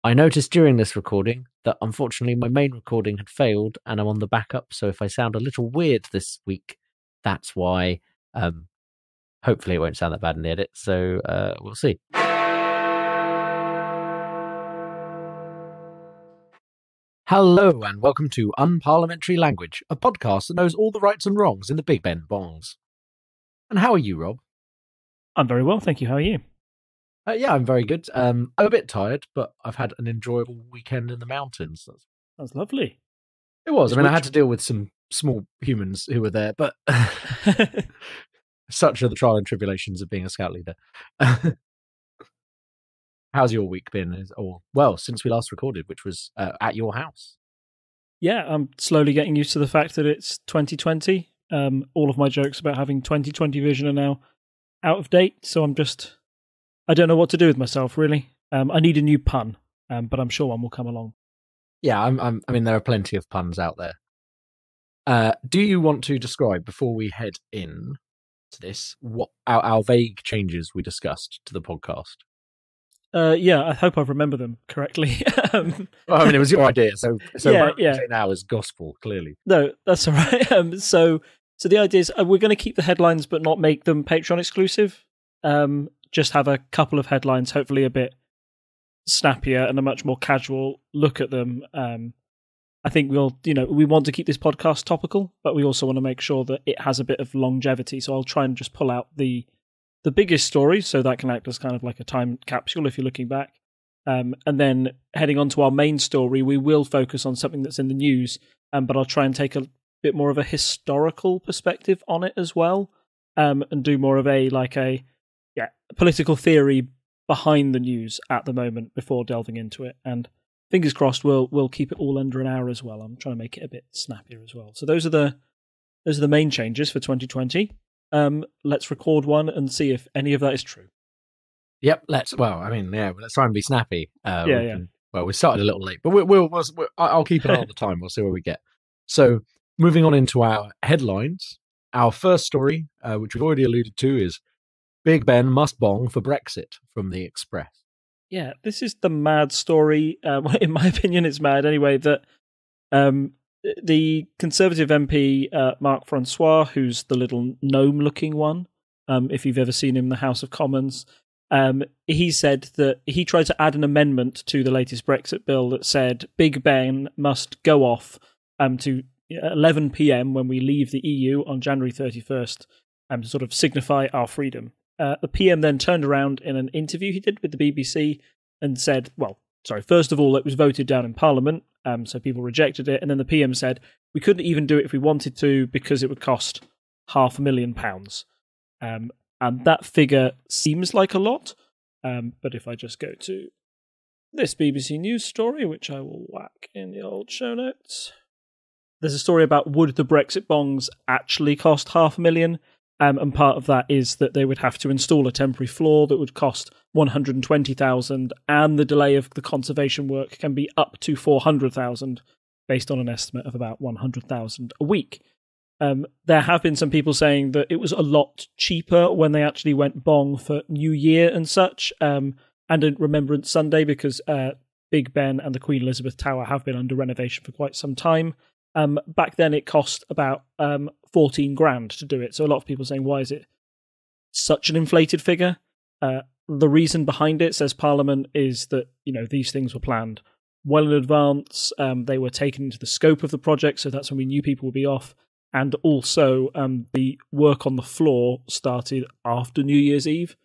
I noticed during this recording that unfortunately my main recording had failed and I'm on the backup, so if I sound a little weird this week, that's why. Hopefully it won't sound that bad in the edit, so we'll see. Hello and welcome to Unparliamentary Language, a podcast that knows all the rights and wrongs in the Big Ben Bongs. And how are you, Rob? I'm very well, thank you. How are you? Yeah, I'm very good. I'm a bit tired, but I've had an enjoyable weekend in the mountains. That's lovely. It was. I had to deal with some small humans who were there, but such are the trial and tribulations of being a scout leader. How's your week been? Well, since we last recorded, which was at your house. Yeah, I'm slowly getting used to the fact that it's 2020. All of my jokes about having 2020 vision are now out of date, so I don't know what to do with myself, really. I need a new pun, but I'm sure one will come along. Yeah, I mean, there are plenty of puns out there. Do you want to describe, before we head in to this, what our vague changes we discussed to the podcast? Yeah, I hope I remember them correctly. Well, I mean, it was your idea, so yeah. Now is gospel, clearly. No, that's all right. So the idea is we're going to keep the headlines, but not make them Patreon exclusive. Just have a couple of headlines, hopefully a bit snappier and a much more casual look at them. I think we want to keep this podcast topical, but we also want to make sure that it has a bit of longevity. So I'll try and just pull out the biggest stories, so that can act as kind of like a time capsule if you're looking back. And then heading on to our main story, we will focus on something that's in the news, but I'll try and take a bit more of a historical perspective on it as well, and do more of a political theory behind the news at the moment before delving into it. And fingers crossed, we'll keep it all under an hour as well. I'm trying to make it a bit snappier as well. So those are the main changes for 2020. Let's record one and see if any of that is true. Yep. Let's try and be snappy. We started a little late, but I'll keep an eye on the time. We'll see where we get. So moving on into our headlines, our first story, which we've already alluded to, is Big Ben must bong for Brexit from the Express. Yeah, this is the mad story. In my opinion, it's mad anyway, that the Conservative MP, Mark Francois, who's the little gnome-looking one, if you've ever seen him in the House of Commons, he said that he tried to add an amendment to the latest Brexit bill that said Big Ben must go off to 11 p.m. when we leave the EU on January 31st to sort of signify our freedom. The PM then turned around in an interview he did with the BBC and said, first of all, it was voted down in Parliament, so people rejected it, and then the PM said, we couldn't even do it if we wanted to because it would cost £500,000. And that figure seems like a lot, but if I just go to this BBC News story, which I will whack in the old show notes, there's a story about would the Brexit bongs actually cost £500,000? And part of that is that they would have to install a temporary floor that would cost $120,000, and the delay of the conservation work can be up to $400,000, based on an estimate of about $100,000 a week. There have been some people saying that it was a lot cheaper when they actually went bong for New Year and such, and in Remembrance Sunday, because Big Ben and the Queen Elizabeth Tower have been under renovation for quite some time. Back then, it cost about 14 grand to do it. So a lot of people are saying, why is it such an inflated figure? The reason behind it, says Parliament, is that these things were planned well in advance. They were taken into the scope of the project, so that's when we knew people would be off. And also, the work on the floor started after New Year's Eve.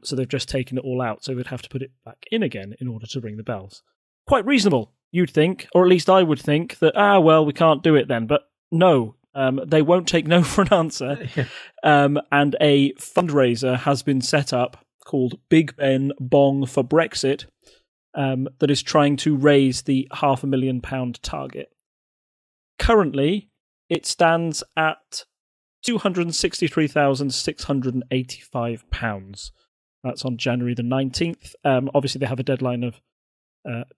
So they've just taken it all out. So we'd have to put it back in again in order to ring the bells. Quite reasonable, you'd think, or at least I would think, that, we can't do it then. But no, they won't take no for an answer. And a fundraiser has been set up called Big Ben Bong for Brexit that is trying to raise the £500,000 target. Currently, it stands at £263,685. That's on January the 19th. Obviously, they have a deadline of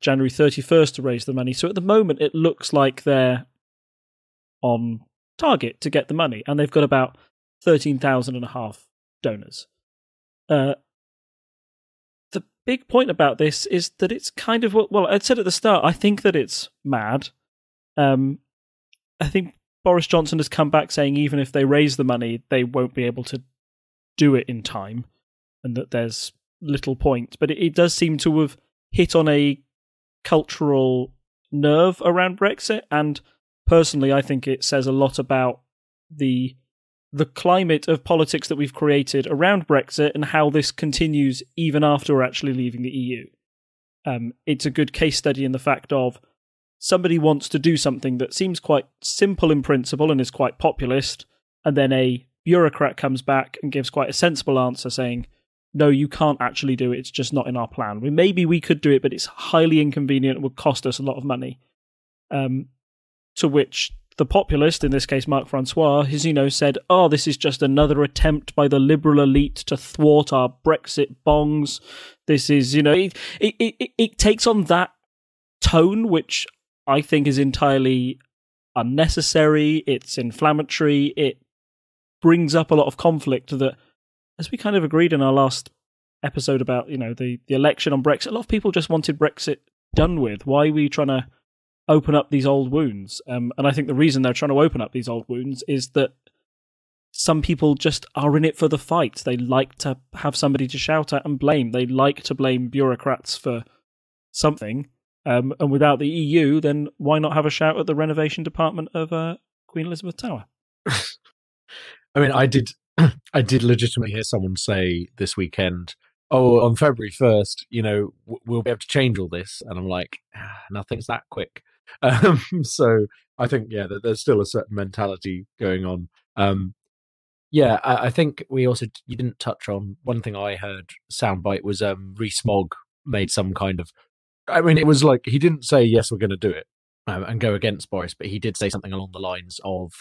January 31st to raise the money. So at the moment, it looks like they're on target to get the money. And they've got about 13,500 donors. The big point about this is that it's kind of, well, I said at the start, I think that it's mad. I think Boris Johnson has come back saying even if they raise the money, they won't be able to do it in time, and that there's little point. But it does seem to have hit on a cultural nerve around Brexit, and personally, I think it says a lot about the climate of politics that we've created around Brexit and how this continues even after we're actually leaving the EU. It's a good case study in the fact of somebody wants to do something that seems quite simple in principle and is quite populist, and then a bureaucrat comes back and gives quite a sensible answer saying, no, you can't actually do it, it's just not in our plan. Maybe we could do it, but it's highly inconvenient and would cost us a lot of money. To which the populist, in this case Marc Francois, has, said, oh, this is just another attempt by the liberal elite to thwart our Brexit bongs. This is, it takes on that tone, which I think is entirely unnecessary. It's inflammatory. It brings up a lot of conflict that, as we kind of agreed in our last episode about, the election on Brexit, a lot of people just wanted Brexit done with. Why are we trying to open up these old wounds? And I think the reason they're trying to open up these old wounds is that some people just are in it for the fight. They like to have somebody to shout at and blame. They like to blame bureaucrats for something. And without the EU, then why not have a shout at the renovation department of Queen Elizabeth Tower? I mean, I did legitimately hear someone say this weekend, oh, on February 1st, we'll be able to change all this. And I'm like, nothing's that quick. So I think, there's still a certain mentality going on. I think you didn't touch on one thing I heard soundbite was Rees-Mogg made some kind of, it was like, he didn't say, yes, we're going to do it and go against Boris, but he did say something along the lines of,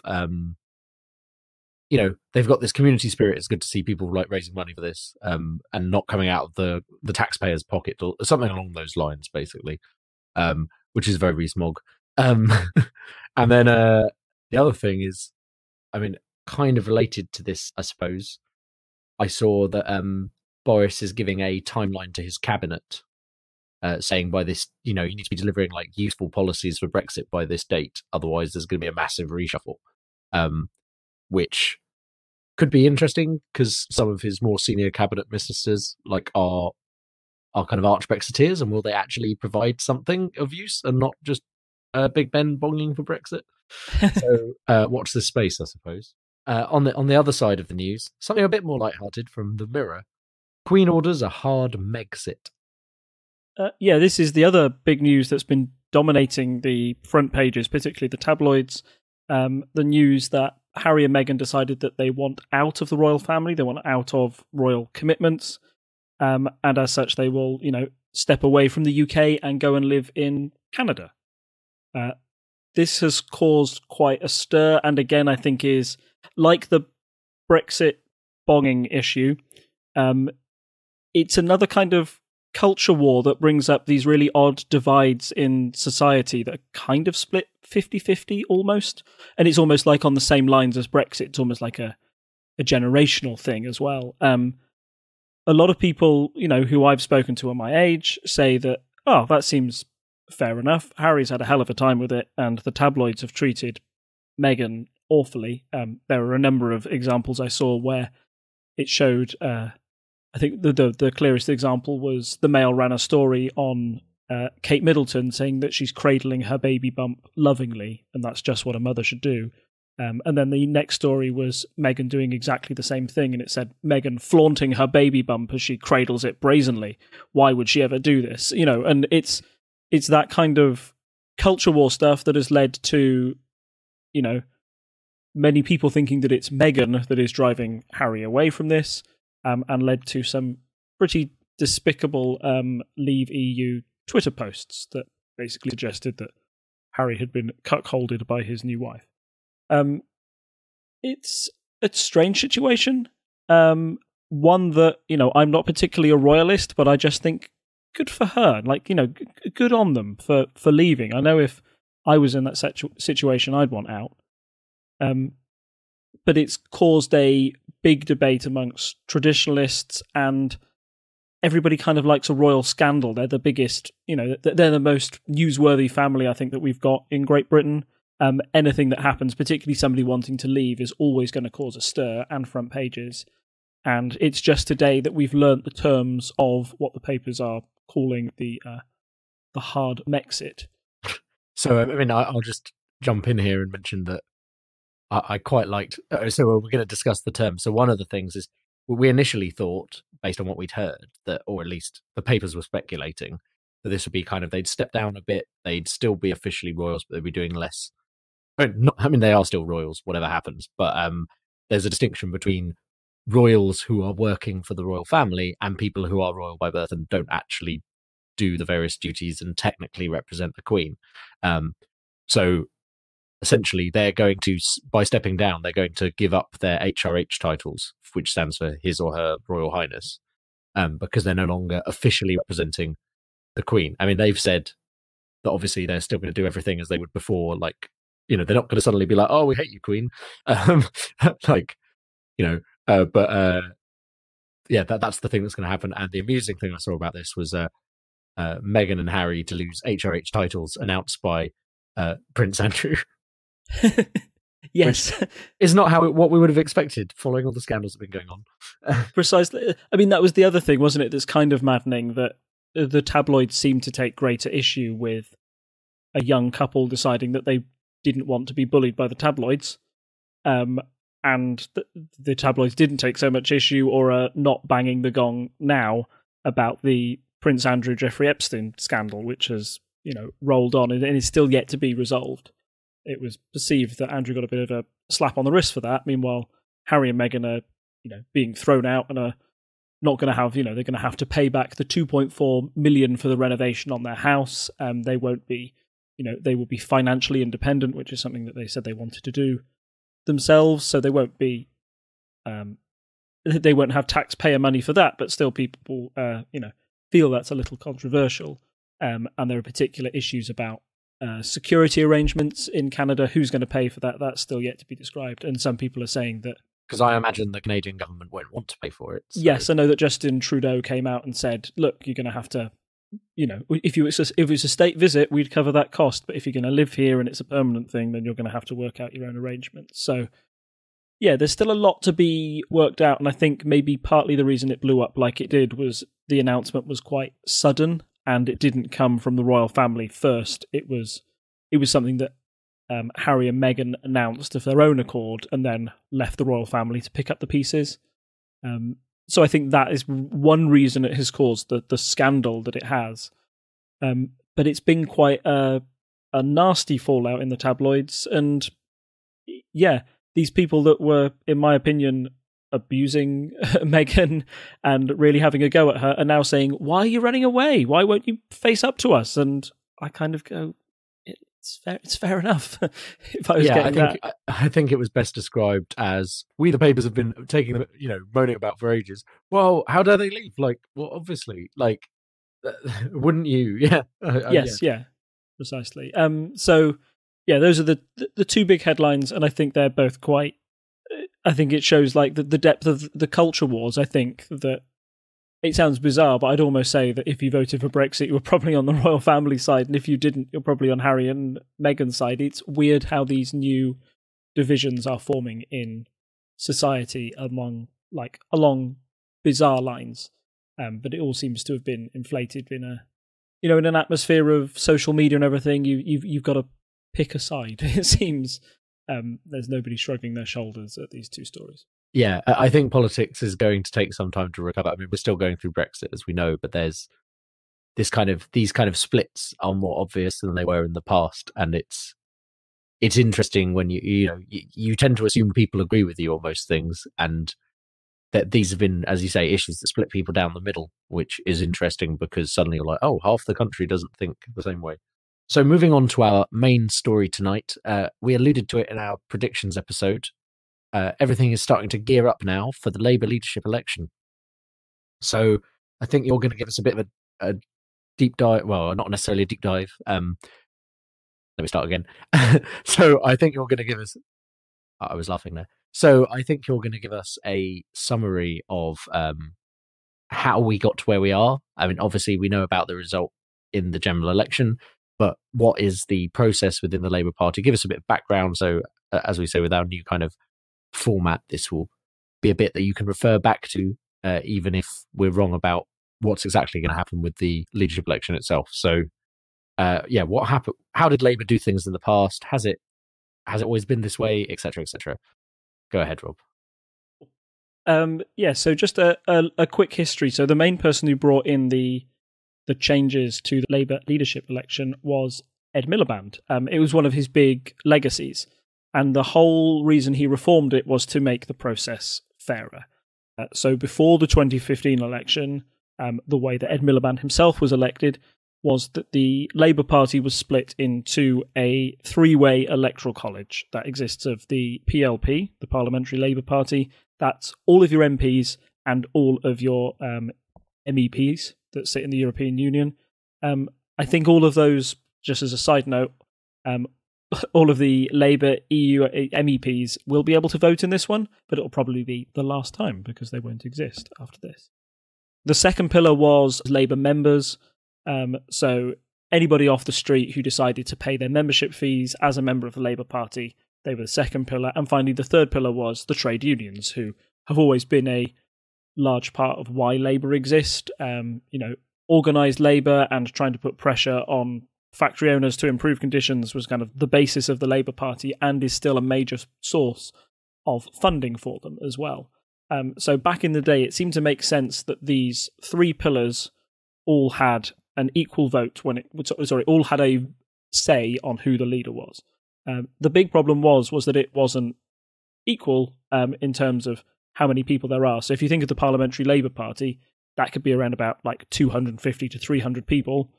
they've got this community spirit. It's good to see people like raising money for this and not coming out of the taxpayer's pocket or something along those lines, basically, which is very Rees-Mogg. And then the other thing is, kind of related to this, I suppose, I saw that Boris is giving a timeline to his cabinet, saying by this, you need to be delivering like useful policies for Brexit by this date. Otherwise, there's going to be a massive reshuffle. Which could be interesting because some of his more senior cabinet ministers are kind of arch Brexiteers, and will they actually provide something of use and not just Big Ben bonging for Brexit? So watch this space, I suppose. On the other side of the news, something a bit more lighthearted from the Mirror: Queen orders a hard Megxit. This is the other big news that's been dominating the front pages, particularly the tabloids. The news that Harry and Meghan decided that they want out of the royal family, they want out of royal commitments, and as such they will, step away from the UK and go and live in Canada. This has caused quite a stir, and again I think is, like the Brexit bonging issue, it's another kind of culture war that brings up these really odd divides in society that are kind of split 50-50 almost, and it's almost like on the same lines as Brexit. It's almost like a generational thing as well. A lot of people, who I've spoken to at my age say that, oh, that seems fair enough. Harry's had a hell of a time with it, and the tabloids have treated Meghan awfully. There are a number of examples I saw where it showed, I think the clearest example was the Mail ran a story on Kate Middleton saying that she's cradling her baby bump lovingly, and that's just what a mother should do. And then the next story was Meghan doing exactly the same thing, and it said Meghan flaunting her baby bump as she cradles it brazenly. Why would she ever do this? And it's that kind of culture war stuff that has led to, many people thinking that it's Meghan that is driving Harry away from this. And led to some pretty despicable Leave EU Twitter posts that basically suggested that Harry had been cuckolded by his new wife. It's a strange situation. One that, I'm not particularly a royalist, but I just think good for her. Good on them for leaving. I know if I was in that situation, I'd want out. But it's caused a big debate amongst traditionalists and everybody kind of likes a royal scandal. They're the biggest, they're the most newsworthy family, I think, that we've got in Great Britain. Anything that happens, particularly somebody wanting to leave, is always going to cause a stir and front pages. And it's just today that we've learnt the terms of what the papers are calling the hard Mexit. So, I mean, I'll just jump in here and mention that I quite liked... So we're going to discuss the terms. So one of the things is, we initially thought, based on what we'd heard, that, or at least the papers were speculating, that this would be kind of, they'd step down a bit, they'd still be officially royals, but they'd be doing less. They are still royals, whatever happens, but there's a distinction between royals who are working for the royal family and people who are royal by birth and don't actually do the various duties and technically represent the Queen. So essentially, they're going to, by stepping down, they're going to give up their HRH titles, which stands for His or Her Royal Highness, because they're no longer officially representing the Queen. I mean, they've said that obviously they're still going to do everything as they would before, like, they're not going to suddenly be like, oh, we hate you, Queen. That's the thing that's going to happen. And the amusing thing I saw about this was Meghan and Harry to lose HRH titles announced by Prince Andrew. Yes. Is not what we would have expected following all the scandals that have been going on. Precisely. I mean, that was the other thing, wasn't it? That's kind of maddening, that the tabloids seem to take greater issue with a young couple deciding that they didn't want to be bullied by the tabloids. And the tabloids didn't take so much issue, or are not banging the gong now about the Prince Andrew Jeffrey Epstein scandal, which has, rolled on and is still yet to be resolved. It was perceived that Andrew got a bit of a slap on the wrist for that. Meanwhile, Harry and Meghan are, being thrown out and are not going to have, they're going to have to pay back the 2.4 million for the renovation on their house. They won't be, they will be financially independent, which is something that they said they wanted to do themselves. So they won't be, they won't have taxpayer money for that. But still, people, feel that's a little controversial. And there are particular issues about security arrangements in Canada. Who's going to pay for that? That's still yet to be described. And some people are saying that... Because I imagine the Canadian government won't want to pay for it. So. Yes, I know that Justin Trudeau came out and said, look, you're going to have to... if it's a state visit, we'd cover that cost. But if you're going to live here and it's a permanent thing, then you're going to have to work out your own arrangements. So, yeah, there's still a lot to be worked out. And I think maybe partly the reason it blew up like it did was the announcement was quite sudden. And it didn't come from the royal family first. It was something that Harry and Meghan announced of their own accord, and then left the royal family to pick up the pieces. So I think that is one reason it has caused the scandal that it has. But it's been quite a nasty fallout in the tabloids, and yeah, these people that were, in my opinion, abusing Meghan and really having a go at her are now saying, why are you running away? Why won't you face up to us? And I kind of go, it's fair enough. If I was getting that. I think it was best described as, we the papers have been taking, moaning about for ages. Well, how dare they leave? Like, well, obviously, like, wouldn't you? Yeah. Yes, yeah, precisely. So yeah, those are the two big headlines, and I think they're both quite, I think it shows like the depth of the culture wars. I think that it sounds bizarre, but I'd almost say that if you voted for Brexit, you were probably on the royal family side, and if you didn't, you're probably on Harry and Meghan's side. It's weird how these new divisions are forming in society along bizarre lines. But it all seems to have been inflated in an atmosphere of social media and everything. You've got to pick a side. It seems. There's nobody shrugging their shoulders at these two stories. Yeah, I think politics is going to take some time to recover. I mean, we're still going through Brexit, as we know, but there's these kind of splits are more obvious than they were in the past, and it's interesting when you tend to assume people agree with you on most things, and that these have been, as you say, issues that split people down the middle, which is interesting because suddenly you're like, oh, half the country doesn't think the same way. So moving on to our main story tonight, we alluded to it in our predictions episode. Everything is starting to gear up now for the Labour leadership election. So I think you're going to give us a bit of a deep dive. Well, not necessarily a deep dive. Let me start again. So I think you're going to give us... I was laughing there. So I think you're going to give us a summary of how we got to where we are. I mean, obviously, we know about the result in the general election, but what is the process within the Labour Party? Give us a bit of background. So, as we say, with our new kind of format, this will be a bit that you can refer back to, even if we're wrong about what's exactly going to happen with the leadership election itself. So, what happened? How did Labour do things in the past? Has it always been this way, etc., etc.? Go ahead, Rob. So just a quick history. So the main person who brought in the changes to the Labour leadership election was Ed Miliband. It was one of his big legacies, and the whole reason he reformed it was to make the process fairer. So before the 2015 election, the way that Ed Miliband himself was elected was that the Labour Party was split into a three-way electoral college that exists of the PLP, the Parliamentary Labour Party. That's all of your MPs and all of your MEPs that sit in the European Union. I think all of those, just as a side note, all of the Labour EU MEPs will be able to vote in this one, but it'll probably be the last time because they won't exist after this. The second pillar was Labour members. So anybody off the street who decided to pay their membership fees as a member of the Labour Party, they were the second pillar. And finally, the third pillar was the trade unions, who have always been a large part of why Labour exist. Organised labour and trying to put pressure on factory owners to improve conditions was kind of the basis of the Labour Party and is still a major source of funding for them as well. So back in the day, it seemed to make sense that these three pillars all had an equal vote all had a say on who the leader was. The big problem was that it wasn't equal in terms of how many people there are. So if you think of the Parliamentary Labour Party, that could be around about like 250 to 300 people.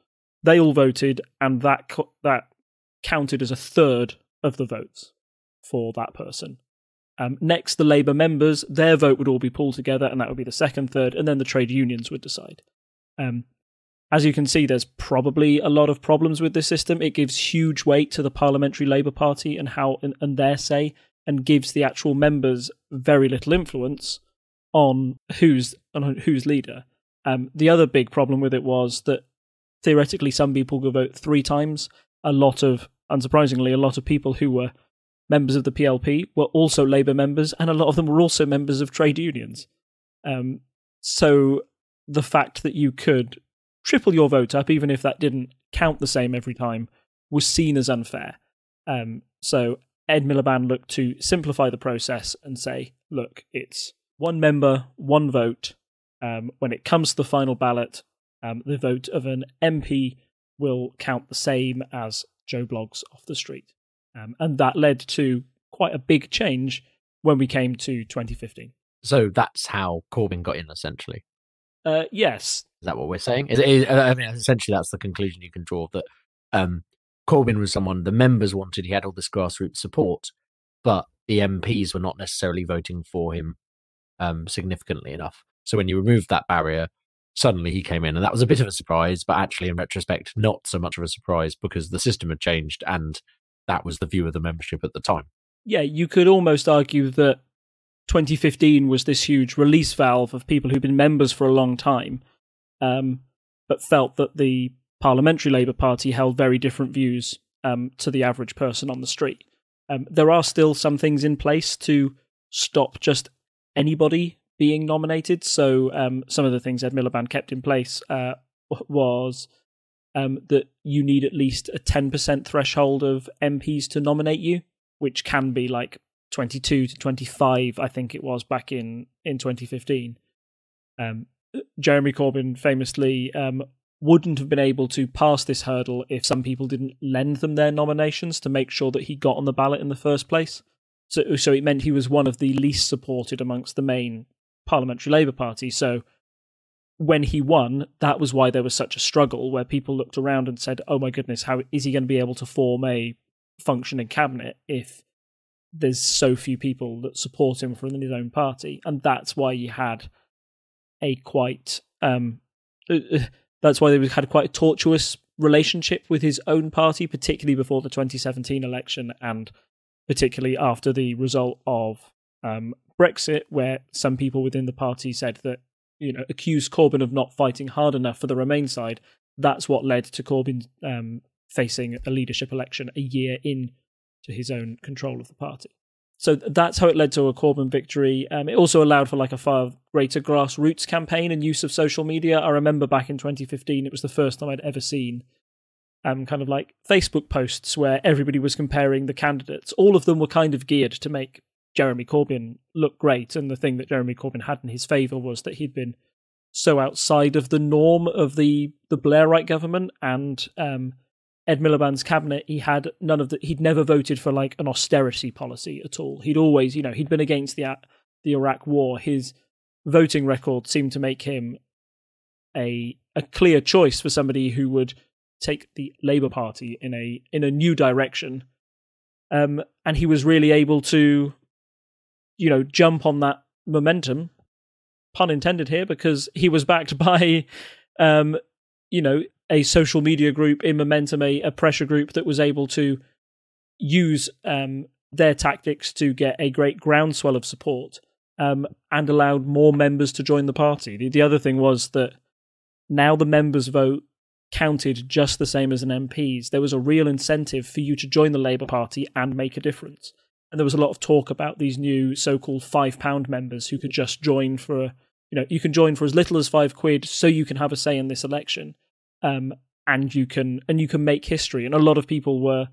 They all voted, and that counted as a third of the votes for that person. Next, the Labour members, their vote would all be pulled together, and that would be the second third, and then the trade unions would decide. As you can see, there's probably a lot of problems with this system. It gives huge weight to the Parliamentary Labour Party and their say, and gives the actual members very little influence on who's leader. The other big problem with it was that theoretically some people could vote three times. Unsurprisingly, a lot of people who were members of the PLP were also Labour members, and a lot of them were also members of trade unions. So the fact that you could triple your vote up, even if that didn't count the same every time, was seen as unfair. So Ed Miliband looked to simplify the process and say, look, it's one member, one vote. When it comes to the final ballot, the vote of an MP will count the same as Joe Bloggs off the street. And that led to quite a big change when we came to 2015. So that's how Corbyn got in, essentially? Yes. Is that what we're saying? Essentially, that's the conclusion you can draw, that Corbyn was someone the members wanted. He had all this grassroots support, but the MPs were not necessarily voting for him significantly enough. So when you removed that barrier, suddenly he came in, and that was a bit of a surprise, but actually, in retrospect, not so much of a surprise because the system had changed, and that was the view of the membership at the time. Yeah, you could almost argue that 2015 was this huge release valve of people who'd been members for a long time, but felt that the Parliamentary Labour Party held very different views to the average person on the street. There are still some things in place to stop just anybody being nominated. So some of the things Ed Miliband kept in place was that you need at least a 10% threshold of MPs to nominate you, which can be like 22 to 25, I think it was back in 2015. Jeremy Corbyn famously wouldn't have been able to pass this hurdle if some people didn't lend them their nominations to make sure that he got on the ballot in the first place. So it meant he was one of the least supported amongst the main Parliamentary Labour Party. So when he won, that was why there was such a struggle, where people looked around and said, oh my goodness, how is he going to be able to form a functioning cabinet if there's so few people that support him from his own party? And that's why he had a quite tortuous relationship with his own party, particularly before the 2017 election and particularly after the result of Brexit, where some people within the party said that accused Corbyn of not fighting hard enough for the Remain side. That's what led to Corbyn facing a leadership election a year in to his own control of the party. So that's how it led to a Corbyn victory. It also allowed for like a far greater grassroots campaign and use of social media. I remember back in 2015, it was the first time I'd ever seen kind of like Facebook posts where everybody was comparing the candidates. All of them were kind of geared to make Jeremy Corbyn look great. And the thing that Jeremy Corbyn had in his favour was that he'd been so outside of the norm of the Blairite government and Ed Miliband's cabinet. He had he'd never voted for like an austerity policy at all. He'd always, he'd been against the Iraq war. His voting record seemed to make him a clear choice for somebody who would take the Labour Party in a new direction. And he was really able to, jump on that momentum, pun intended here, because he was backed by, a social media group in Momentum, a pressure group that was able to use their tactics to get a great groundswell of support and allowed more members to join the party. The other thing was that now the members' vote counted just the same as an MP's. There was a real incentive for you to join the Labour Party and make a difference. And there was a lot of talk about these new so-called £5 members who could just join for, you can join for as little as £5 so you can have a say in this election. And you can make history. And a lot of people were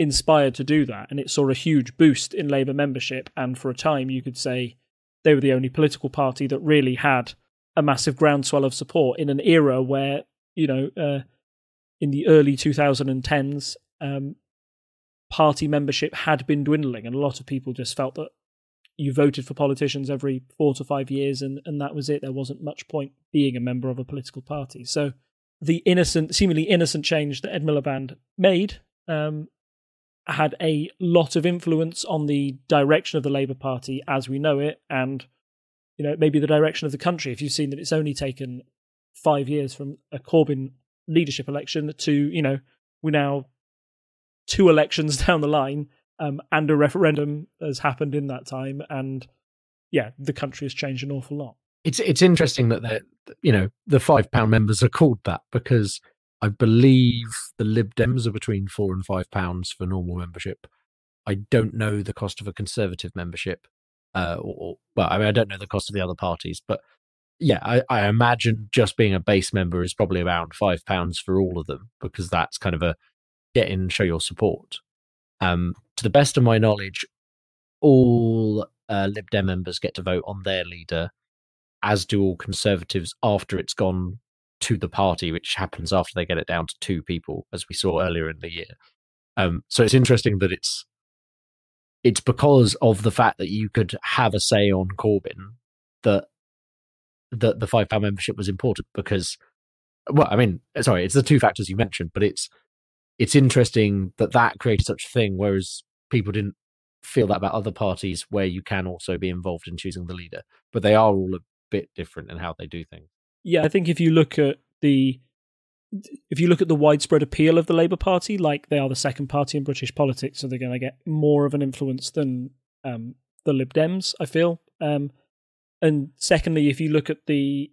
inspired to do that. And it saw a huge boost in Labour membership. And for a time, you could say they were the only political party that really had a massive groundswell of support in an era where, in the early 2010s, party membership had been dwindling. And a lot of people just felt that you voted for politicians every 4 to 5 years and that was it. There wasn't much point being a member of a political party. So the seemingly innocent change that Ed Miliband made had a lot of influence on the direction of the Labour Party as we know it, and maybe the direction of the country. If you've seen that it's only taken 5 years from a Corbyn leadership election to we're now 2 elections down the line, and a referendum has happened in that time, and the country has changed an awful lot. It's interesting that the £5 members are called that because I believe the Lib Dems are between £4 and £5 for normal membership. I don't know the cost of a Conservative membership, I don't know the cost of the other parties, but I imagine just being a base member is probably around £5 for all of them because that's kind of a get in, show your support. To the best of my knowledge, all Lib Dem members get to vote on their leader, as do all Conservatives after it's gone to the party, which happens after they get it down to 2 people, as we saw earlier in the year. So it's interesting that it's because of the fact that you could have a say on Corbyn that the £5 membership was important because, it's the 2 factors you mentioned, but it's interesting that created such a thing, whereas people didn't feel that about other parties where you can also be involved in choosing the leader, but they are all a bit different in how they do things. Yeah, I think if you look at the widespread appeal of the Labour Party, like they are the second party in British politics, so they're going to get more of an influence than the Lib Dems, I feel. And secondly, if you look at the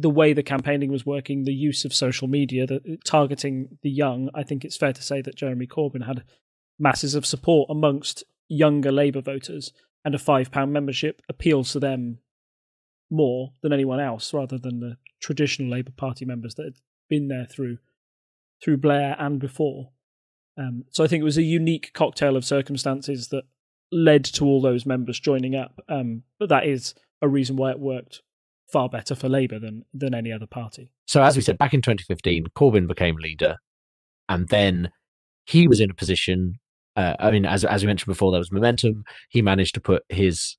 way the campaigning was working, the use of social media, targeting the young, I think it's fair to say that Jeremy Corbyn had masses of support amongst younger Labour voters, and a £5 membership appeals to them more than anyone else, rather than the traditional Labour Party members that had been there through Blair and before. So I think it was a unique cocktail of circumstances that led to all those members joining up. But that is a reason why it worked far better for Labour than any other party. So as we said, back in 2015, Corbyn became leader, and then he was in a position, as we mentioned before, there was momentum. He managed to put his,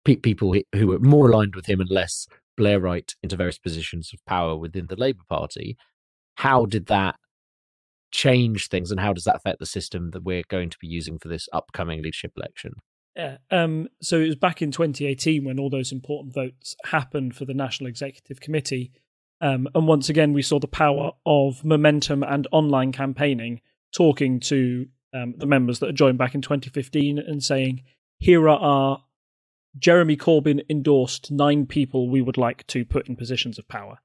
people who were more aligned with him and less Blairite into various positions of power within the Labour Party. How did that change things, and how does that affect the system that we're going to be using for this upcoming leadership election? Yeah. So it was back in 2018 when all those important votes happened for the National Executive Committee. And once again, we saw the power of momentum and online campaigning, talking to the members that had joined back in 2015 and saying, here are our Jeremy Corbyn endorsed 9 people we would like to put in positions of power.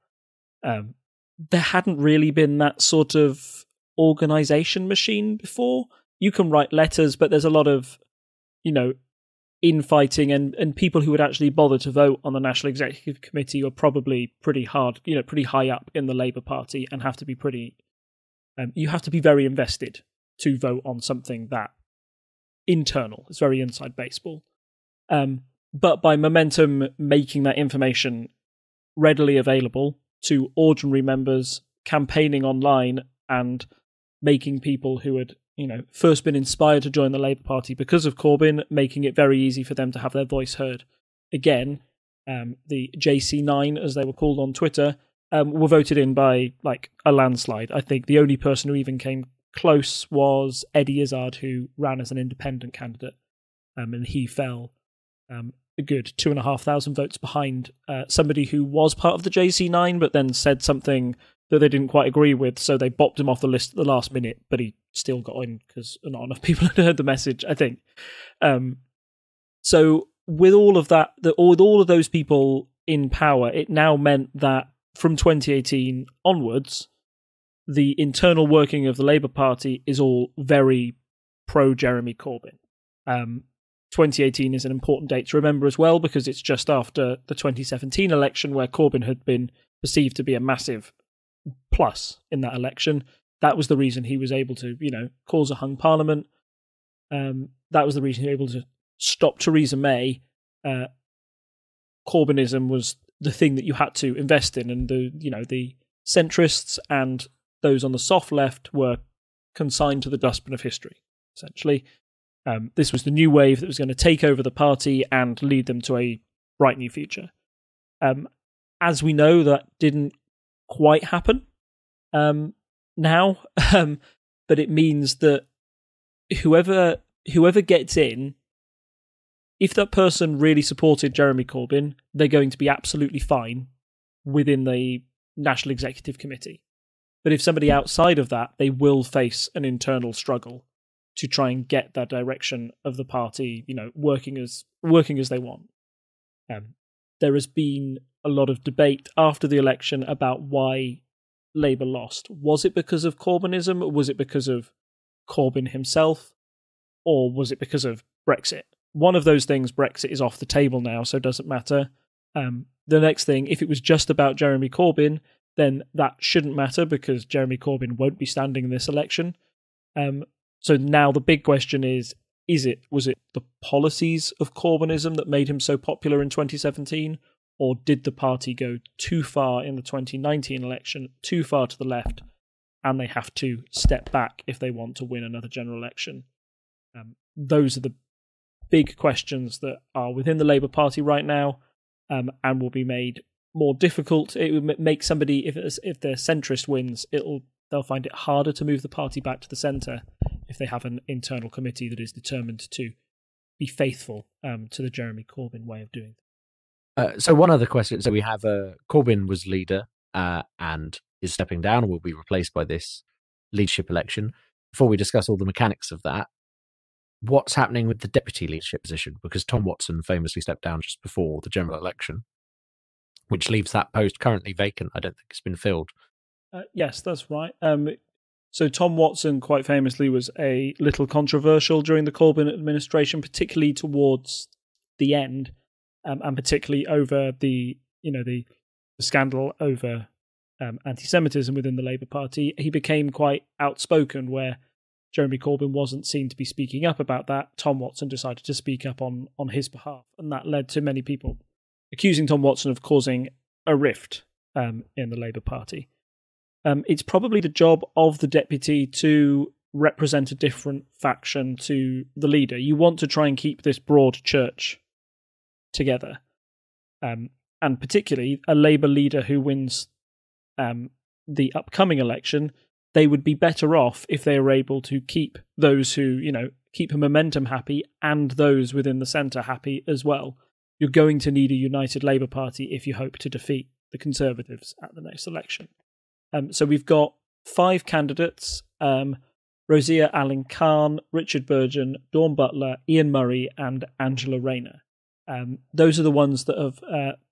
There hadn't really been that sort of organisation machine before. You can write letters, but there's a lot of, infighting, and people who would actually bother to vote on the National Executive Committee are probably pretty high up in the Labour Party and have to be you have to be very invested to vote on something that internal. It's very inside baseball. But by Momentum making that information readily available to ordinary members, campaigning online, and making people who had first been inspired to join the Labour Party because of Corbyn, making it very easy for them to have their voice heard. Again, the JC9, as they were called on Twitter, were voted in by a landslide. I think the only person who even came close was Eddie Izzard, who ran as an independent candidate, and he fell a good 2,500 votes behind somebody who was part of the JC9, but then said something that they didn't quite agree with, so they bopped him off the list at the last minute, but he still got in because not enough people had heard the message, I think. So with all of that, with all of those people in power, it now meant that from 2018 onwards, the internal working of the Labour Party is all very pro-Jeremy Corbyn. 2018 is an important date to remember as well, because it's just after the 2017 election where Corbyn had been perceived to be a massive plus in that election. That was the reason he was able to, cause a hung parliament. That was the reason he was able to stop Theresa May. Corbynism was the thing that you had to invest in, and the centrists and those on the soft left were consigned to the dustbin of history, essentially. This was the new wave that was going to take over the party and lead them to a bright new future. As we know, that didn't quite happen now, but it means that whoever gets in, if that person really supported Jeremy Corbyn, they're going to be absolutely fine within the National Executive Committee. But if somebody outside of that, they will face an internal struggle to try and get that direction of the party, working as they want. There has been a lot of debate after the election about why Labour lost. Was it because of Corbynism? Was it because of Corbyn himself? Or was it because of Brexit? One of those things, Brexit, is off the table now, so it doesn't matter. The next thing, if it was just about Jeremy Corbyn, then that shouldn't matter because Jeremy Corbyn won't be standing in this election. So now the big question was it the policies of Corbynism that made him so popular in 2017? Or did the party go too far in the 2019 election, too far to the left, and they have to step back if they want to win another general election? Those are the big questions that are within the Labour Party right now, and will be made more difficult. It would make somebody, if the centrist wins, they'll find it harder to move the party back to the centre if they have an internal committee that is determined to be faithful to the Jeremy Corbyn way of doing things. So one other question. So we have Corbyn was leader and is stepping down and will be replaced by this leadership election. Before we discuss all the mechanics of that, what's happening with the deputy leadership position? Because Tom Watson famously stepped down just before the general election, which leaves that post currently vacant. I don't think it's been filled. Yes, that's right. So Tom Watson, quite famously, was a little controversial during the Corbyn administration, particularly towards the end, and particularly over the scandal over anti-Semitism within the Labour Party. He became quite outspoken, where Jeremy Corbyn wasn't seen to be speaking up about that. Tom Watson decided to speak up on his behalf, and that led to many people accusing Tom Watson of causing a rift in the Labour Party. It's probably the job of the deputy to represent a different faction to the leader. You want to try and keep this broad church together. And particularly a Labour leader who wins the upcoming election, they would be better off if they were able to keep those who, keep Momentum happy and those within the centre happy as well. You're going to need a united Labour Party if you hope to defeat the Conservatives at the next election. So we've got 5 candidates, Rosia Allen-Khan, Richard Burgon, Dawn Butler, Ian Murray and Angela Rayner. Those are the ones that have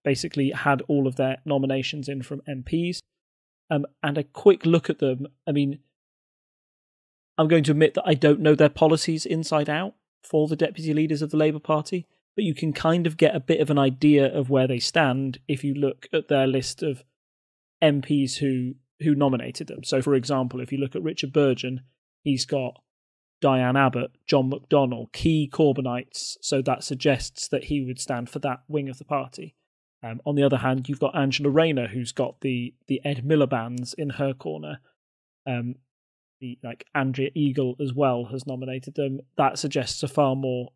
basically had all of their nominations in from MPs. And a quick look at them, I mean, I'm going to admit that I don't know their policies inside out for the deputy leaders of the Labour Party, but you can kind of get a bit of an idea of where they stand if you look at their list of MPs who nominated them. So, for example, if you look at Richard Burgon, he's got Diane Abbott, John McDonnell, key Corbynites, so that suggests that he would stand for that wing of the party. On the other hand, you've got Angela Rayner, who's got the Ed Miliband's in her corner. Andrea Eagle as well has nominated them. That suggests a far more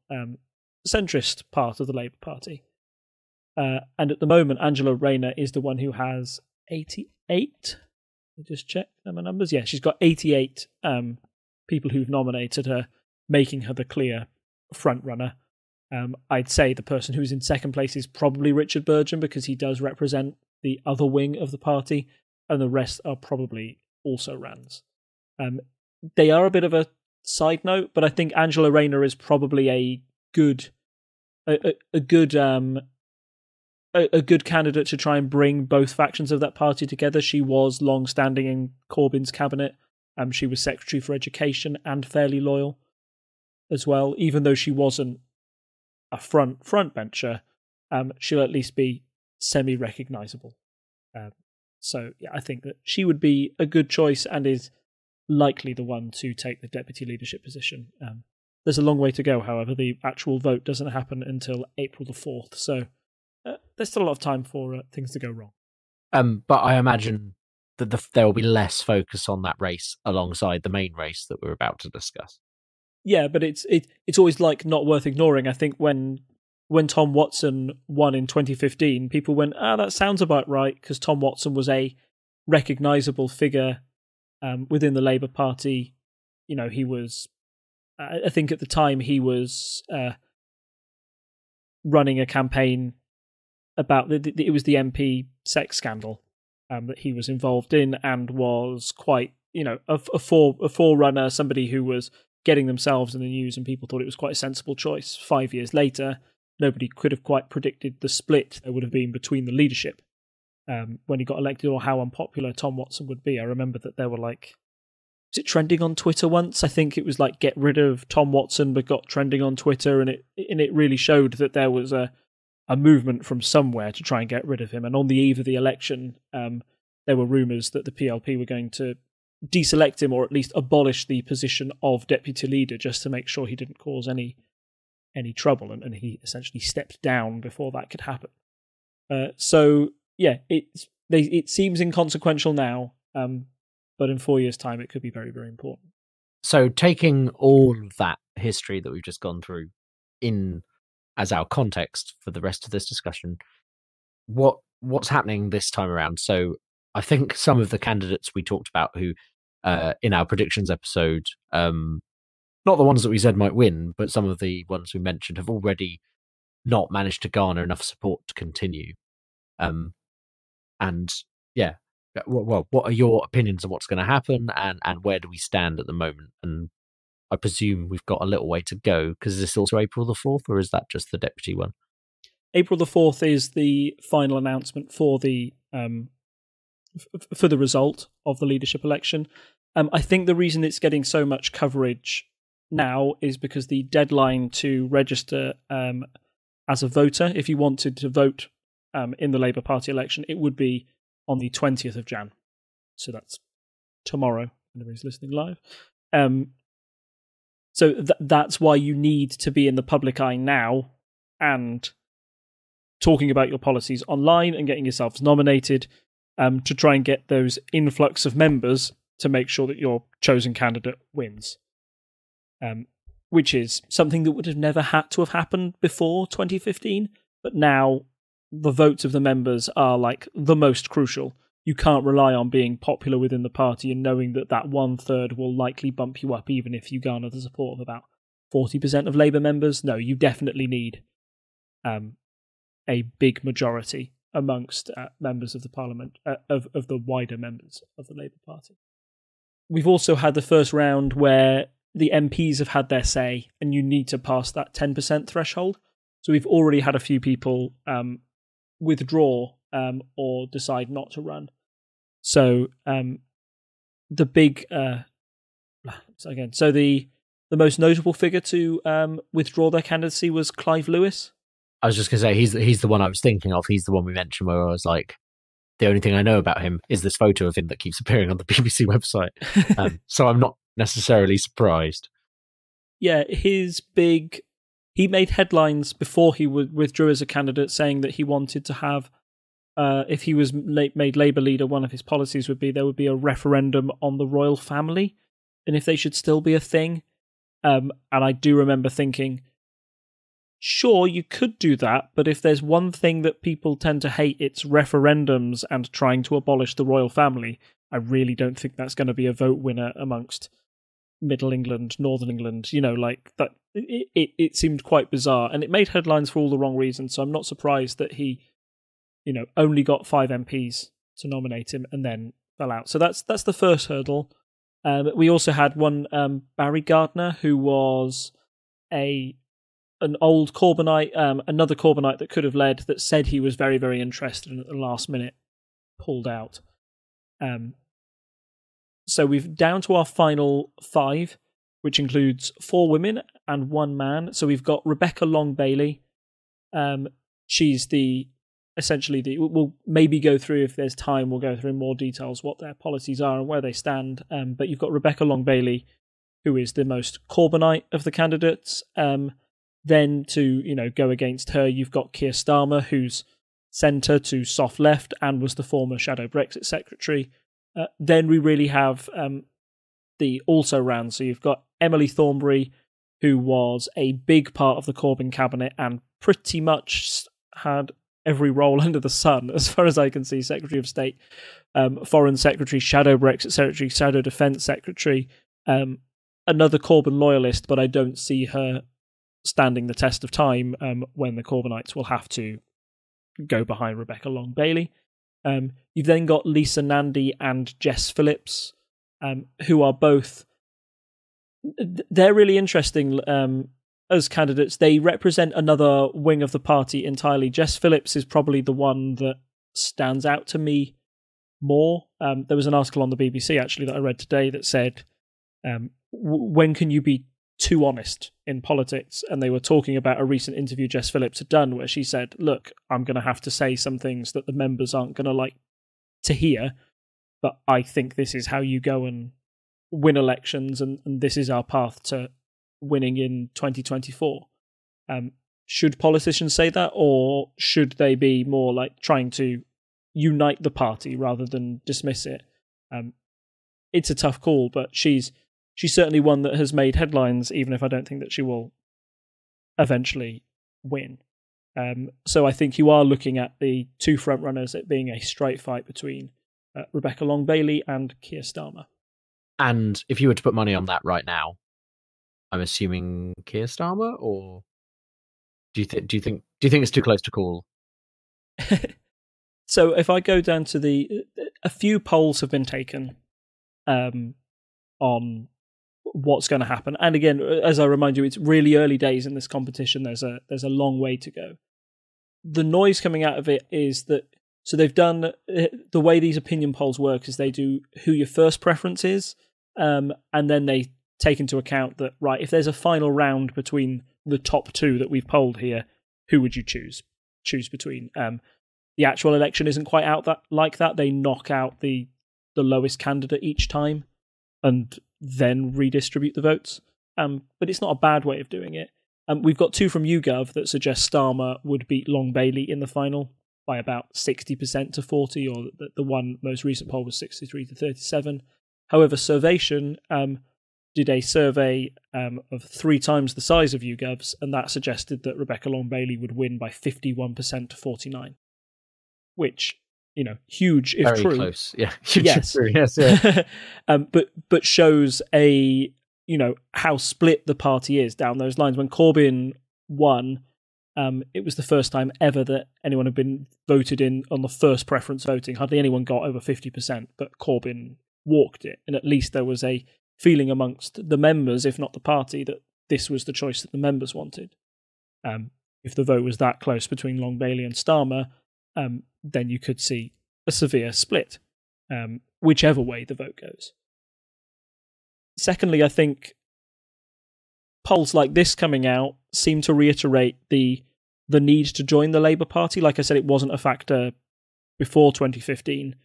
centrist part of the Labour Party. And at the moment, Angela Rayner is the one who has 88. Let me just check my numbers. Yeah, she's got 88 people who've nominated her, making her the clear front runner. I'd say the person who's in second place is probably Richard Burgon because he does represent the other wing of the party, and the rest are probably also Rands. They are a bit of a side note, but I think Angela Rayner is probably a good candidate to try and bring both factions of that party together. She was long-standing in Corbyn's cabinet. She was Secretary for Education and fairly loyal as well. Even though she wasn't a front bencher, she'll at least be semi-recognisable. So yeah, I think that she would be a good choice and is likely the one to take the deputy leadership position. There's a long way to go, however. The actual vote doesn't happen until April the 4th, so there's still a lot of time for things to go wrong. But I imagine that there will be less focus on that race alongside the main race that we're about to discuss. Yeah, but it's always not worth ignoring. I think when Tom Watson won in 2015, people went, that sounds about right, because Tom Watson was a recognisable figure within the Labour Party. You know, he was, I think at the time he was running a campaign about it was the MP sex scandal that he was involved in, and was quite, a forerunner, somebody who was getting themselves in the news, and people thought it was quite a sensible choice. 5 years later, nobody could have quite predicted the split there would have been between the leadership when he got elected, or how unpopular Tom Watson would be. I remember that there were was it trending on Twitter once? I think it was get rid of Tom Watson, but got trending on Twitter, and it really showed that there was a movement from somewhere to try and get rid of him. And on the eve of the election, there were rumours that the PLP were going to deselect him, or at least abolish the position of deputy leader, just to make sure he didn't cause any trouble, and he essentially stepped down before that could happen. So yeah, it seems inconsequential now, but in 4 years' time, it could be very, very important. So taking all of that history that we've just gone through in as our context for the rest of this discussion, what's happening this time around? So I think some of the candidates we talked about who in our predictions episode, not the ones that we said might win, but some of the ones we mentioned have already not managed to garner enough support to continue. And yeah, well, what are your opinions on what's going to happen, and where do we stand at the moment? And I presume we've got a little way to go, because is this also April the 4th, or is that just the deputy one? April the 4th is the final announcement for the result of the leadership election. I think the reason it's getting so much coverage now is because the deadline to register as a voter, if you wanted to vote in the Labour Party election, it would be on the 20th of Jan. So that's tomorrow, when everybody's listening live. So that's why you need to be in the public eye now and talking about your policies online and getting yourselves nominated to try and get those influx of members to make sure that your chosen candidate wins. Which is something that would have never had to have happened before 2015, but now the votes of the members are the most crucial. You can't rely on being popular within the party and knowing that 1/3 will likely bump you up, even if you garner the support of about 40% of Labour members. No, you definitely need a big majority amongst members of the Parliament, of the wider members of the Labour Party. We've also had the first round where the MPs have had their say, and you need to pass that 10% threshold. So we've already had a few people withdraw or decide not to run. So the big the most notable figure to withdraw their candidacy was Clive Lewis. I was just going to say he's the one I was thinking of. He's the one we mentioned where I was like, the only thing I know about him is this photo of him that keeps appearing on the BBC website. So I'm not necessarily surprised. Yeah, he made headlines before he withdrew as a candidate, saying that he wanted to have, if he was made Labour leader, one of his policies would be there would be a referendum on the royal family and if they should still be a thing. And I do remember thinking, sure, you could do that, but if there's one thing that people tend to hate, it's referendums and trying to abolish the royal family. I really don't think that's going to be a vote winner amongst Middle England, Northern England, like that. It seemed quite bizarre, and it made headlines for all the wrong reasons. So I'm not surprised that he, only got 5 MPs to nominate him and then fell out. So that's the first hurdle. We also had one Barry Gardner, who was an old Corbynite, another Corbynite that could have led, that said he was very, very interested and at the last minute pulled out. So we've down to our final 5, which includes 4 women and 1 man. So we've got Rebecca Long Bailey. She's we'll maybe go through, if there's time, we'll go through in more details what their policies are and where they stand. But you've got Rebecca Long Bailey, who is the most Corbynite of the candidates. Then to go against her, you've got Keir Starmer, who's centre to soft left and was the former shadow Brexit secretary. Then we really have the also ran. So you've got Emily Thornberry, who was a big part of the Corbyn cabinet and pretty much had every role under the sun, as far as I can see. Secretary of State, Foreign Secretary, shadow Brexit secretary, shadow Defence secretary. Another Corbyn loyalist, but I don't see her standing the test of time when the Corbynites will have to go behind Rebecca Long Bailey. You've then got Lisa Nandy and Jess Phillips, who are both... They're really interesting as candidates. They represent another wing of the party entirely. Jess Phillips is probably the one that stands out to me more. There was an article on the BBC, actually, that I read today that said, when can you be too honest in politics? And they were talking about a recent interview Jess Phillips had done where she said, look, I'm going to have to say some things that the members aren't going to like to hear, but I think this is how you go and win elections, and this is our path to winning in 2024. Should politicians say that, or should they be more like trying to unite the party rather than dismiss it? It's a tough call, but she's certainly one that has made headlines, even if I don't think that she will eventually win. So I think you are looking at the 2 front runners, it being a straight fight between Rebecca Long Bailey and Keir Starmer. And if you were to put money on that right now, I'm assuming Keir Starmer, or do you think it's too close to call? So if I go down to a few polls have been taken on what's going to happen. And again, as I remind you, it's really early days in this competition. There's a long way to go. The noise coming out of it is that, so they've done, the way these opinion polls work is they do who your first preference is, and then they take into account that, right, if there's a final round between the top 2 that we've polled here, who would you choose between? The actual election isn't quite out like that. They knock out the lowest candidate each time and then redistribute the votes. But it's not a bad way of doing it. We've got 2 from YouGov that suggest Starmer would beat Long Bailey in the final by about 60% to 40, or the one most recent poll was 63 to 37. However, Survation did a survey of 3 times the size of YouGov's, and that suggested that Rebecca Long Bailey would win by 51% to 49, which, huge if very true. Close, yeah, huge yes, if true, yes, yeah. But shows how split the party is down those lines. When Corbyn won, it was the first time ever that anyone had been voted in on the first preference voting. Hardly anyone got over 50%, but Corbyn walked it, and at least there was a feeling amongst the members, if not the party, that this was the choice that the members wanted. if the vote was that close between Long Bailey and Starmer, then you could see a severe split, whichever way the vote goes. Secondly, I think polls like this coming out seem to reiterate the need to join the Labour Party. Like I said, it wasn't a factor before 2015,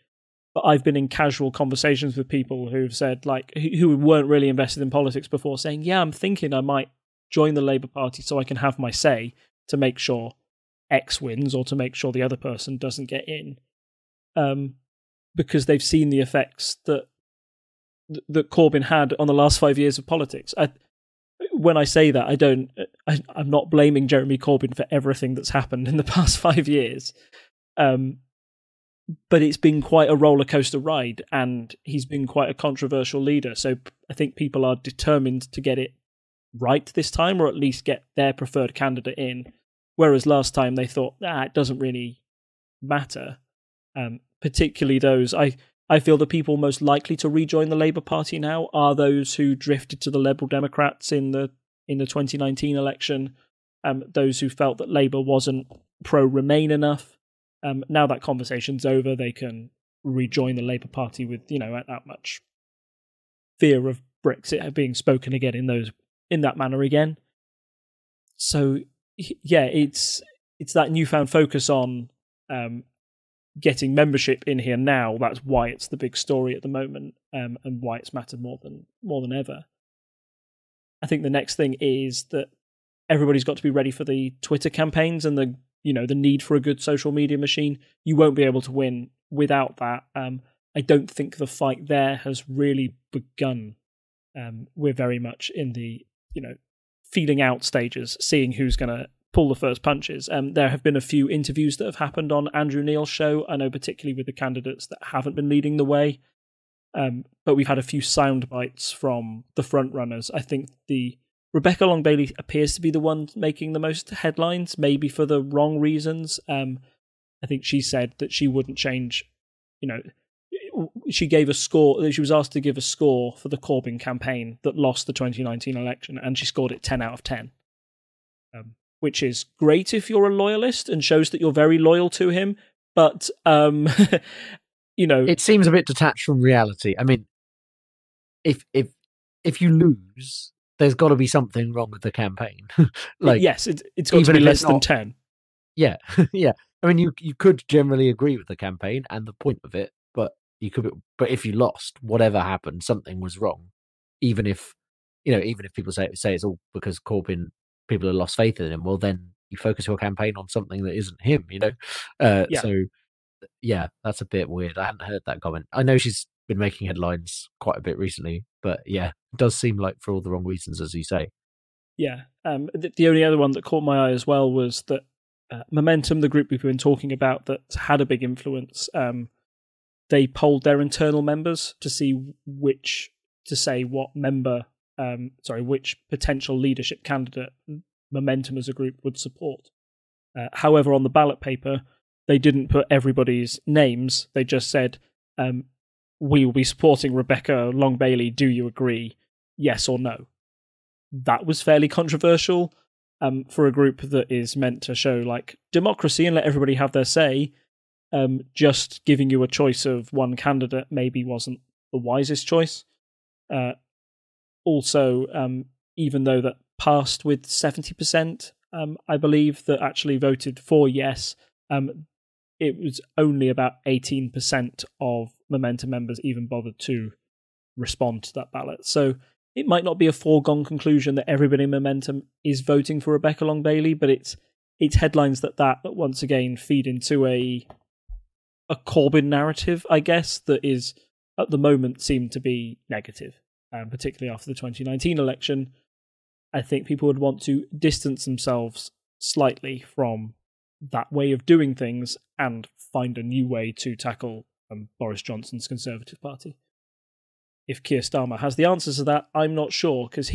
but I've been in casual conversations with people who've said, like, who weren't really invested in politics before, saying, yeah, I'm thinking I might join the Labour Party so I can have my say to make sure X wins or to make sure the other person doesn't get in, because they've seen the effects that Corbyn had on the last 5 years of politics. When I say that, I'm not blaming Jeremy Corbyn for everything that's happened in the past 5 years. But it's been quite a roller coaster ride, and he's been quite a controversial leader. So I think people are determined to get it right this time, or at least get their preferred candidate in. Whereas last time they thought, it doesn't really matter. Particularly those, I feel the people most likely to rejoin the Labour Party now are those who drifted to the Liberal Democrats in the 2019 election. Those who felt that Labour wasn't pro-Remain enough. Now that conversation's over, they can rejoin the Labour Party with, that much fear of Brexit being spoken again in that manner again. So yeah, it's that newfound focus on getting membership in here now. That's why it's the big story at the moment, and why it's mattered more than ever. I think the next thing is that everybody's got to be ready for the Twitter campaigns and the need for a good social media machine. You won't be able to win without that. I don't think the fight there has really begun. We're very much in the feeling out stages, seeing who's going to pull the first punches. There have been a few interviews that have happened on Andrew Neil's show, I know, particularly with the candidates that haven't been leading the way. But we've had a few sound bites from the front runners. I think the Rebecca Long Bailey appears to be the one making the most headlines, maybe for the wrong reasons. I think she said that she wouldn't change. She gave a score. She was asked to give a score for the Corbyn campaign that lost the 2019 election, and she scored it 10 out of 10, which is great if you're a loyalist and shows that you're very loyal to him. But it seems a bit detached from reality. I mean, if you lose, there's got to be something wrong with the campaign. Yes, it's got to be less than 10. Yeah, yeah. I mean, you could generally agree with the campaign and the point of it, but if you lost, whatever happened, something was wrong. Even if people say it's all because Corbyn, people have lost faith in him. Well, then you focus your campaign on something that isn't him. So yeah, that's a bit weird. I hadn't heard that comment. I know she's been making headlines quite a bit recently, but yeah, it does seem like for all the wrong reasons, as you say. Yeah. The only other one that caught my eye as well was that Momentum, the group we've been talking about that had a big influence, they polled their internal members to see which potential leadership candidate Momentum as a group would support. However, on the ballot paper, they didn't put everybody's names. They just said, we will be supporting Rebecca Long Bailey. Do you agree? Yes or no? That was fairly controversial for a group that is meant to show democracy and let everybody have their say. Just giving you a choice of one candidate maybe wasn't the wisest choice. Also, even though that passed with 70%, I believe, that actually voted for yes, it was only about 18% of Momentum members even bothered to respond to that ballot. So it might not be a foregone conclusion that everybody in Momentum is voting for Rebecca Long Bailey, but it's headlines that once again feed into a Corbyn narrative, I guess, that is at the moment seemed to be negative, particularly after the 2019 election. I think people would want to distance themselves slightly from that way of doing things and find a new way to tackle Boris Johnson's Conservative Party. If Keir Starmer has the answers to that, I'm not sure, because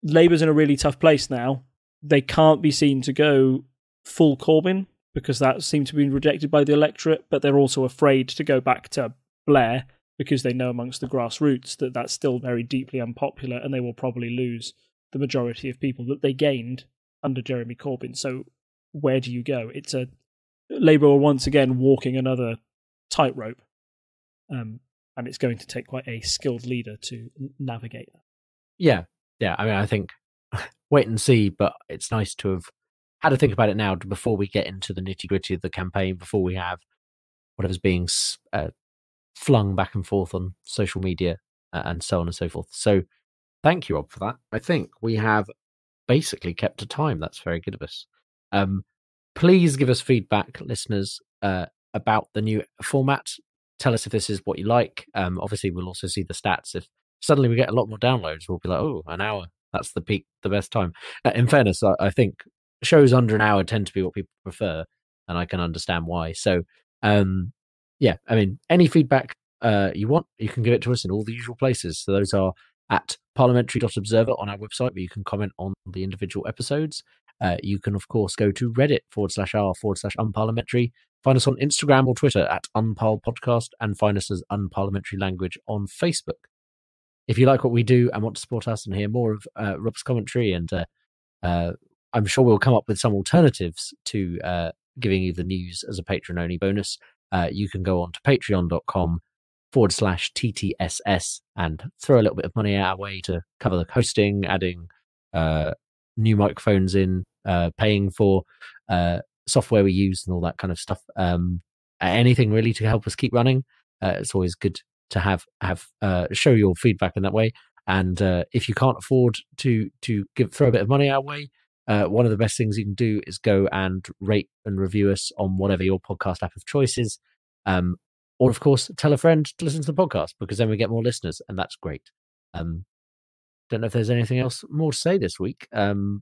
Labour's in a really tough place now. They can't be seen to go full Corbyn, because that seemed to be rejected by the electorate, but they're also afraid to go back to Blair, because they know amongst the grassroots that that's still very deeply unpopular and they will probably lose the majority of people that they gained under Jeremy Corbyn. So where do you go? It's Labour are once again walking another tightrope, and it's going to take quite a skilled leader to navigate that. Yeah. I mean, I think wait and see, but it's nice to have had to think about it now before we get into the nitty-gritty of the campaign, before we have whatever's being flung back and forth on social media and so on and so forth. So thank you, Rob, for that. I think we have basically kept to time. That's very good of us. Please give us feedback, listeners, about the new format. Tell us if this is what you like. Obviously, we'll also see the stats. If suddenly we get a lot more downloads, we'll be like, oh, an hour. That's the peak, the best time. In fairness, I think shows under an hour tend to be what people prefer, and I can understand why. So, yeah, I mean, any feedback you want, you can give it to us in all the usual places. So those are at parliamentary.observer on our website, where you can comment on the individual episodes. You can, of course, go to reddit.r/unparliamentary. Find us on Instagram or Twitter at unparlpodcast, and find us as Unparliamentary Language on Facebook. If you like what we do and want to support us and hear more of Rob's commentary, and I'm sure we'll come up with some alternatives to giving you the news as a patron-only bonus, you can go on to patreon.com/TTSS and throw a little bit of money our way to cover the hosting, adding new microphones in, paying for software we use and all that kind of stuff. Anything really to help us keep running. It's always good to have show your feedback in that way. And if you can't afford to throw a bit of money our way, one of the best things you can do is go and rate and review us on whatever your podcast app of choice is. Or, of course, tell a friend to listen to the podcast, because then we get more listeners, and that's great. Don't know if there's anything else more to say this week. One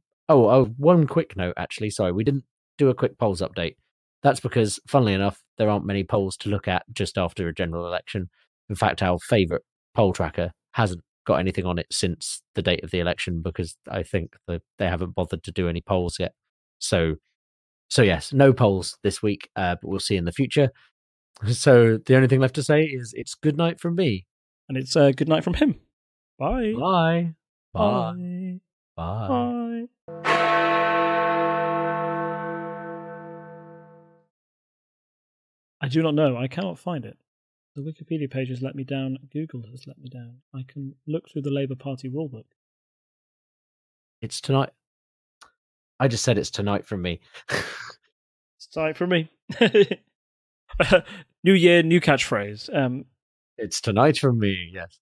quick note, actually. Sorry, we didn't do a quick polls update. That's because, funnily enough, there aren't many polls to look at just after a general election. In fact, our favourite poll tracker hasn't got anything on it since the date of the election, because I think that they haven't bothered to do any polls yet. So yes, no polls this week, but we'll see in the future. So the only thing left to say is it's good night from me. And it's good night from him. Bye. Bye. Bye. Bye. I do not know. I cannot find it. The Wikipedia page has let me down. Google has let me down. I can look through the Labour Party rulebook. It's tonight. I just said it's tonight from me. It's tonight from me. New year, new catchphrase. It's tonight from me, yes.